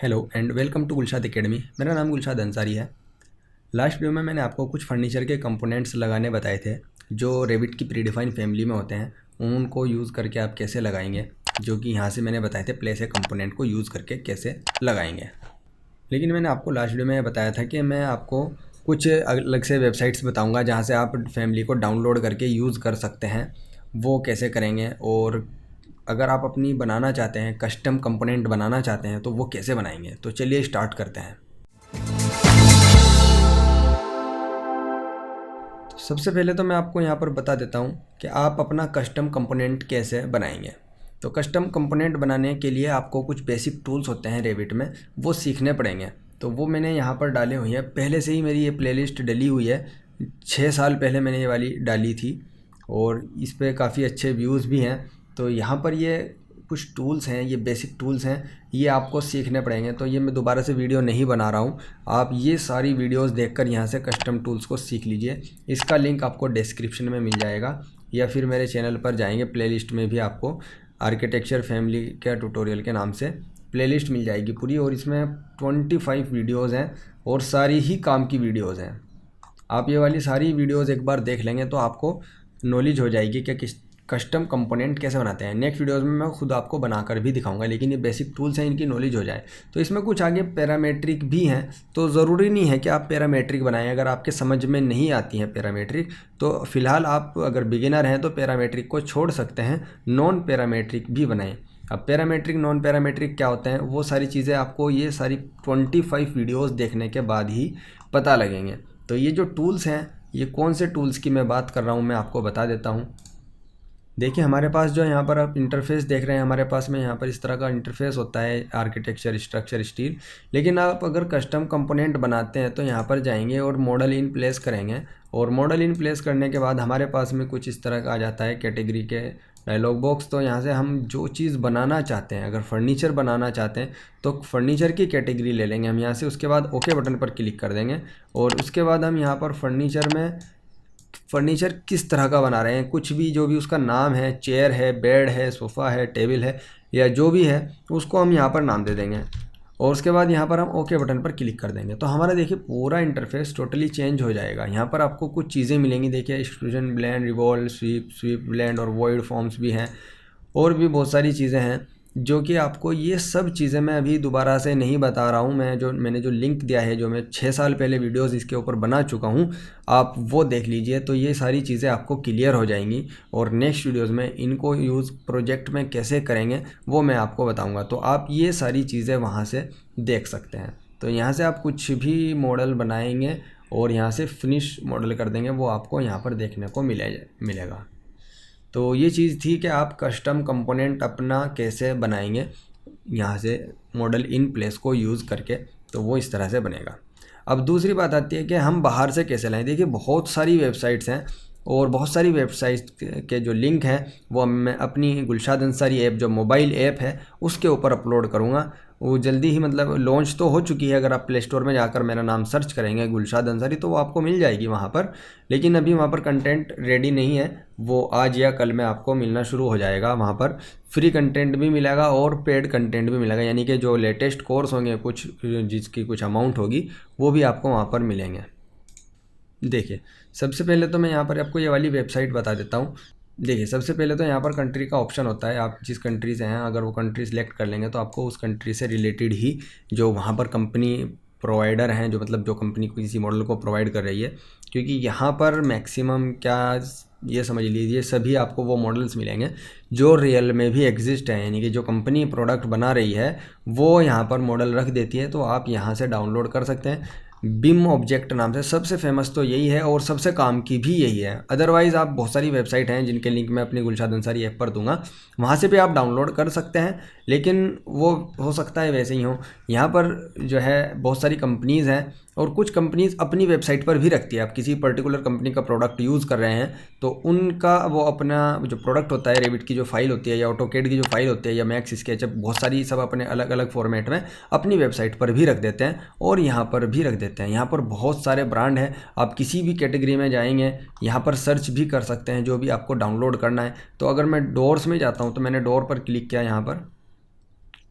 Hello and welcome to Gulshad academy. मेरा नाम गुलशाद अंसारी है। लास्ट वीडियो में मैंने आपको कुछ फर्नीचर के कंपोनेंट्स लगाने बताए थे जो रेविट की प्रीडिफाइन फैमिली में होते हैं। उनको यूज़ करके आप कैसे लगाएंगे, जो कि यहाँ से मैंने बताए थे प्लेस ए कंपोनेंट को यूज़ करके कैसे लगाएंगे। लेकिन मैंने आपको लास्ट वीडियो में बताया था कि मैं आपको कुछ अलग से वेबसाइट्स बताऊँगा जहाँ से आप फैमिली को डाउनलोड करके यूज़ कर सकते हैं। वो कैसे करेंगे, और अगर आप अपनी बनाना चाहते हैं, कस्टम कंपोनेंट बनाना चाहते हैं तो वो कैसे बनाएंगे। तो चलिए स्टार्ट करते हैं। सबसे पहले तो मैं आपको यहाँ पर बता देता हूँ कि आप अपना कस्टम कंपोनेंट कैसे बनाएंगे। तो कस्टम कंपोनेंट बनाने के लिए आपको कुछ बेसिक टूल्स होते हैं रेविट में, वो सीखने पड़ेंगे। तो वो मैंने यहाँ पर डाले हुए हैं। पहले से ही मेरी ये प्लेलिस्ट डली हुई है, 6 साल पहले मैंने ये वाली डाली थी और इस पर काफ़ी अच्छे व्यूज़ भी हैं। तो यहाँ पर ये कुछ टूल्स हैं, ये बेसिक टूल्स हैं, ये आपको सीखने पड़ेंगे। तो ये मैं दोबारा से वीडियो नहीं बना रहा हूँ, आप ये सारी वीडियोस देखकर यहाँ से कस्टम टूल्स को सीख लीजिए। इसका लिंक आपको डिस्क्रिप्शन में मिल जाएगा या फिर मेरे चैनल पर जाएंगे, प्लेलिस्ट में भी आपको आर्किटेक्चर फैमिली के ट्यूटोरियल के नाम से प्लेलिस्ट मिल जाएगी पूरी, और इसमें 25 वीडियोज़ हैं और सारी ही काम की वीडियोज़ हैं। आप ये वाली सारी वीडियोज़ एक बार देख लेंगे तो आपको नॉलेज हो जाएगी कि किस कस्टम कंपोनेंट कैसे बनाते हैं। नेक्स्ट वीडियोज़ में मैं खुद आपको बनाकर भी दिखाऊंगा, लेकिन ये बेसिक टूल्स हैं, इनकी नॉलेज हो जाए। तो इसमें कुछ आगे पैरामेट्रिक भी हैं, तो ज़रूरी नहीं है कि आप पैरामेट्रिक बनाएं। अगर आपके समझ में नहीं आती हैं पैरामेट्रिक, तो फ़िलहाल आप अगर बिगिनर हैं तो पैरामेट्रिक को छोड़ सकते हैं, नॉन पैरामेट्रिक भी बनाएं। अब पैरामेट्रिक नॉन पैरामेट्रिक क्या होते हैं, वो सारी चीज़ें आपको ये सारी 25 वीडियोज़ देखने के बाद ही पता लगेंगे। तो ये जो टूल्स हैं, ये कौन से टूल्स की मैं बात कर रहा हूँ मैं आपको बता देता हूँ। देखिए हमारे पास जो यहाँ पर आप इंटरफेस देख रहे हैं, हमारे पास में यहाँ पर इस तरह का इंटरफेस होता है, आर्किटेक्चर, स्ट्रक्चर, स्टील। लेकिन आप अगर कस्टम कंपोनेंट बनाते हैं तो यहाँ पर जाएंगे और मॉडल इन प्लेस करेंगे, और मॉडल इन प्लेस करने के बाद हमारे पास में कुछ इस तरह का आ जाता है कैटेगरी के डायलॉग बॉक्स। तो यहाँ से हम जो चीज़ बनाना चाहते हैं, अगर फर्नीचर बनाना चाहते हैं तो फर्नीचर की कैटेगरी ले लेंगे हम यहाँ से। उसके बाद ओके बटन पर क्लिक कर देंगे और उसके बाद हम यहाँ पर फर्नीचर किस तरह का बना रहे हैं, कुछ भी जो भी उसका नाम है, चेयर है, बेड है, सोफ़ा है, टेबल है, या जो भी है उसको हम यहाँ पर नाम दे देंगे। और उसके बाद यहाँ पर हम ओके बटन पर क्लिक कर देंगे तो हमारा देखिए पूरा इंटरफेस टोटली चेंज हो जाएगा। यहाँ पर आपको कुछ चीज़ें मिलेंगी, देखिए extrusion, blend, revolve, sweep blend और वॉइड फॉर्म्स भी हैं, और भी बहुत सारी चीज़ें हैं जो कि आपको, ये सब चीज़ें मैं अभी दोबारा से नहीं बता रहा हूँ। मैंने जो लिंक दिया है, जो मैं 6 साल पहले वीडियोस इसके ऊपर बना चुका हूँ, आप वो देख लीजिए। तो ये सारी चीज़ें आपको क्लियर हो जाएंगी, और नेक्स्ट वीडियोस में इनको यूज़ प्रोजेक्ट में कैसे करेंगे वो मैं आपको बताऊँगा। तो आप ये सारी चीज़ें वहाँ से देख सकते हैं। तो यहाँ से आप कुछ भी मॉडल बनाएंगे और यहाँ से फिनिश मॉडल कर देंगे, वो आपको यहाँ पर देखने को मिलेगा। तो ये चीज़ थी कि आप कस्टम कंपोनेंट अपना कैसे बनाएंगे यहाँ से मॉडल इन प्लेस को यूज़ करके, तो वो इस तरह से बनेगा। अब दूसरी बात आती है कि हम बाहर से कैसे लाएं। देखिए बहुत सारी वेबसाइट्स हैं, और बहुत सारी वेबसाइट्स के जो लिंक हैं वो मैं अपनी गुलशाद अंसारी ऐप, जो मोबाइल ऐप है, उसके ऊपर अपलोड करूँगा। वो जल्दी ही, मतलब लॉन्च तो हो चुकी है। अगर आप प्ले स्टोर में जाकर मेरा नाम सर्च करेंगे गुलशाद अंसारी तो वो आपको मिल जाएगी वहाँ पर। लेकिन अभी वहाँ पर कंटेंट रेडी नहीं है, वो आज या कल में आपको मिलना शुरू हो जाएगा। वहाँ पर फ्री कंटेंट भी मिलेगा और पेड कंटेंट भी मिलेगा, यानी कि जो लेटेस्ट कोर्स होंगे, कुछ जिसकी कुछ अमाउंट होगी, वो भी आपको वहाँ पर मिलेंगे। देखिए सबसे पहले तो मैं यहाँ पर आपको ये वाली वेबसाइट बता देता हूँ। देखिए सबसे पहले तो यहाँ पर कंट्री का ऑप्शन होता है, आप जिस कंट्री से हैं अगर वो कंट्री सेलेक्ट कर लेंगे तो आपको उस कंट्री से रिलेटेड ही जो वहाँ पर कंपनी प्रोवाइडर हैं, जो मतलब जो कंपनी किसी मॉडल को प्रोवाइड कर रही है, क्योंकि यहाँ पर मैक्सिमम क्या, ये समझ लीजिए सभी आपको वो मॉडल्स मिलेंगे जो रियल में भी एग्जिस्ट है, यानी कि जो कंपनी प्रोडक्ट बना रही है वो यहाँ पर मॉडल रख देती है। तो आप यहाँ से डाउनलोड कर सकते हैं। बिम ऑब्जेक्ट नाम से सबसे फेमस तो यही है और सबसे काम की भी यही है। अदरवाइज़ आप बहुत सारी वेबसाइट हैं जिनके लिंक मैं अपनी गुलशाद अंसारी ऐप पर दूंगा, वहाँ से भी आप डाउनलोड कर सकते हैं, लेकिन वो हो सकता है वैसे ही हो। यहाँ पर जो है बहुत सारी कंपनीज़ हैं, और कुछ कंपनीज़ अपनी वेबसाइट पर भी रखती है। आप किसी पर्टिकुलर कंपनी का प्रोडक्ट यूज़ कर रहे हैं तो उनका वो अपना जो प्रोडक्ट होता है, रेविट की जो फाइल होती है या ऑटोकेड की जो फाइल होती है या मैक्स स्केचअप, बहुत सारी सब अपने अलग अलग फॉर्मेट में अपनी वेबसाइट पर भी रख देते हैं और यहाँ पर भी रख देते हैं। यहाँ पर बहुत सारे ब्रांड हैं, आप किसी भी कैटेगरी में जाएंगे यहाँ पर सर्च भी कर सकते हैं जो भी आपको डाउनलोड करना है। तो अगर मैं डोर्स में जाता हूँ तो मैंने डोर पर क्लिक किया यहाँ पर,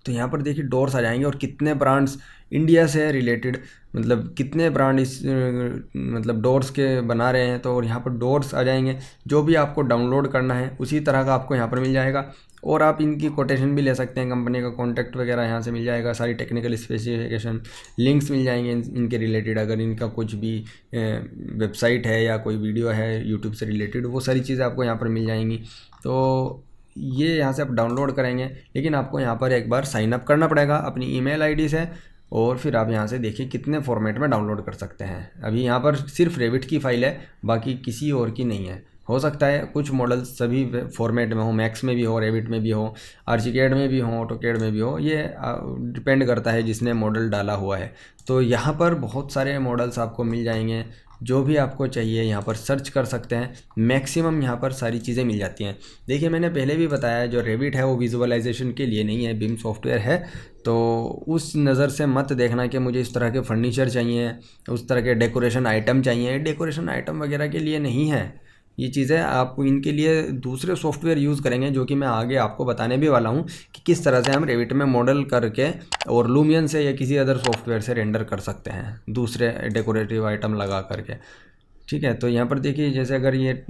तो यहाँ पर देखिए डोर्स आ जाएंगे और कितने ब्रांड्स इंडिया से रिलेटेड, मतलब कितने ब्रांड इस मतलब डोर्स के बना रहे हैं। तो और यहाँ पर डोर्स आ जाएंगे, जो भी आपको डाउनलोड करना है उसी तरह का आपको यहाँ पर मिल जाएगा। और आप इनकी कोटेशन भी ले सकते हैं, कंपनी का कॉन्टैक्ट वगैरह यहाँ से मिल जाएगा, सारी टेक्निकल स्पेसिफिकेशन लिंक्स मिल जाएंगे इनके रिलेटेड। अगर इनका कुछ भी वेबसाइट है या कोई वीडियो है यूट्यूब से रिलेटेड, वो सारी चीज़ें आपको यहाँ पर मिल जाएंगी। तो ये यहाँ से आप डाउनलोड करेंगे, लेकिन आपको यहाँ पर एक बार साइन अप करना पड़ेगा अपनी ईमेल आईडी से, और फिर आप यहाँ से देखिए कितने फॉर्मेट में डाउनलोड कर सकते हैं। अभी यहाँ पर सिर्फ रेविट की फ़ाइल है, बाकी किसी और की नहीं है। हो सकता है कुछ मॉडल सभी फॉर्मेट में हो, मैक्स में भी हो, रेविट में भी हो, आर्चिकेड में भी हो, ऑटोकेड में भी हो, ये डिपेंड करता है जिसने मॉडल डाला हुआ है। तो यहाँ पर बहुत सारे मॉडल्स आपको मिल जाएंगे, जो भी आपको चाहिए यहाँ पर सर्च कर सकते हैं। मैक्सिमम यहाँ पर सारी चीज़ें मिल जाती हैं। देखिए मैंने पहले भी बताया, जो रेविट है वो विजुअलाइजेशन के लिए नहीं है, बिम सॉफ्टवेयर है। तो उस नज़र से मत देखना कि मुझे इस तरह के फर्नीचर चाहिए, उस तरह के डेकोरेशन आइटम चाहिए। डेकोरेशन आइटम वगैरह के लिए नहीं है ये चीज़ें। आप इनके लिए दूसरे सॉफ्टवेयर यूज़ करेंगे, जो कि मैं आगे आपको बताने भी वाला हूँ कि किस तरह से हम रेविट में मॉडल करके और लूमियन से या किसी अदर सॉफ्टवेयर से रेंडर कर सकते हैं दूसरे डेकोरेटिव आइटम लगा करके। ठीक है, तो यहाँ पर देखिए जैसे अगर ये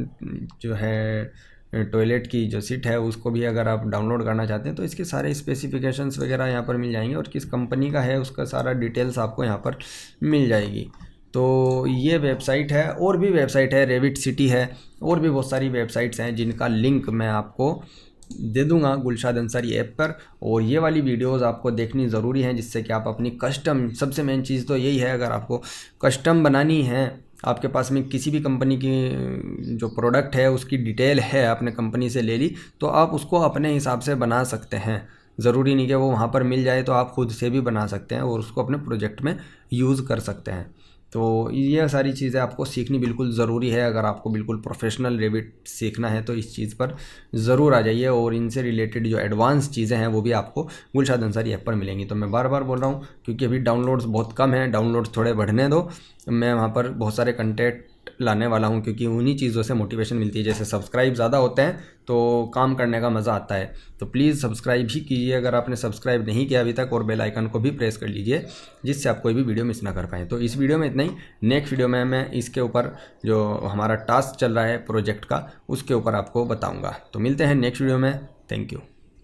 जो है टॉयलेट की जो सीट है उसको भी अगर आप डाउनलोड करना चाहते हैं तो इसके सारे स्पेसिफिकेशंस वगैरह यहाँ पर मिल जाएंगे, और किस कंपनी का है उसका सारा डिटेल्स आपको यहाँ पर मिल जाएगी। तो ये वेबसाइट है, और भी वेबसाइट है, रेविट सिटी है, और भी बहुत सारी वेबसाइट्स हैं जिनका लिंक मैं आपको दे दूंगा गुलशाद अंसारी ऐप पर। और ये वाली वीडियोस आपको देखनी ज़रूरी है, जिससे कि आप अपनी कस्टम, सबसे मेन चीज़ तो यही है, अगर आपको कस्टम बनानी है, आपके पास में किसी भी कंपनी की जो प्रोडक्ट है उसकी डिटेल है, आपने कंपनी से ले ली, तो आप उसको अपने हिसाब से बना सकते हैं। ज़रूरी नहीं कि वो वहाँ पर मिल जाए, तो आप खुद से भी बना सकते हैं और उसको अपने प्रोजेक्ट में यूज़ कर सकते हैं। तो ये सारी चीज़ें आपको सीखनी बिल्कुल ज़रूरी है। अगर आपको बिल्कुल प्रोफेशनल रेविट सीखना है तो इस चीज़ पर ज़रूर आ जाइए, और इनसे रिलेटेड जो एडवांस चीज़ें हैं वो भी आपको गुलशाद अंसारी ऐप पर मिलेंगी। तो मैं बार बार बोल रहा हूँ, क्योंकि अभी डाउनलोड्स बहुत कम हैं, डाउनलोड्स थोड़े बढ़ने दो। मैं वहाँ पर बहुत सारे कंटेंट लाने वाला हूँ, क्योंकि उन्हीं चीज़ों से मोटिवेशन मिलती है। जैसे सब्सक्राइब ज़्यादा होते हैं तो काम करने का मज़ा आता है। तो प्लीज़ सब्सक्राइब ही कीजिए अगर आपने सब्सक्राइब नहीं किया अभी तक, और बेल आइकन को भी प्रेस कर लीजिए, जिससे आप कोई भी वीडियो मिस ना कर पाएँ। तो इस वीडियो में इतना ही। नेक्स्ट वीडियो में मैं इसके ऊपर जो हमारा टास्क चल रहा है प्रोजेक्ट का, उसके ऊपर आपको बताऊँगा। तो मिलते हैं नेक्स्ट वीडियो में। Thank you.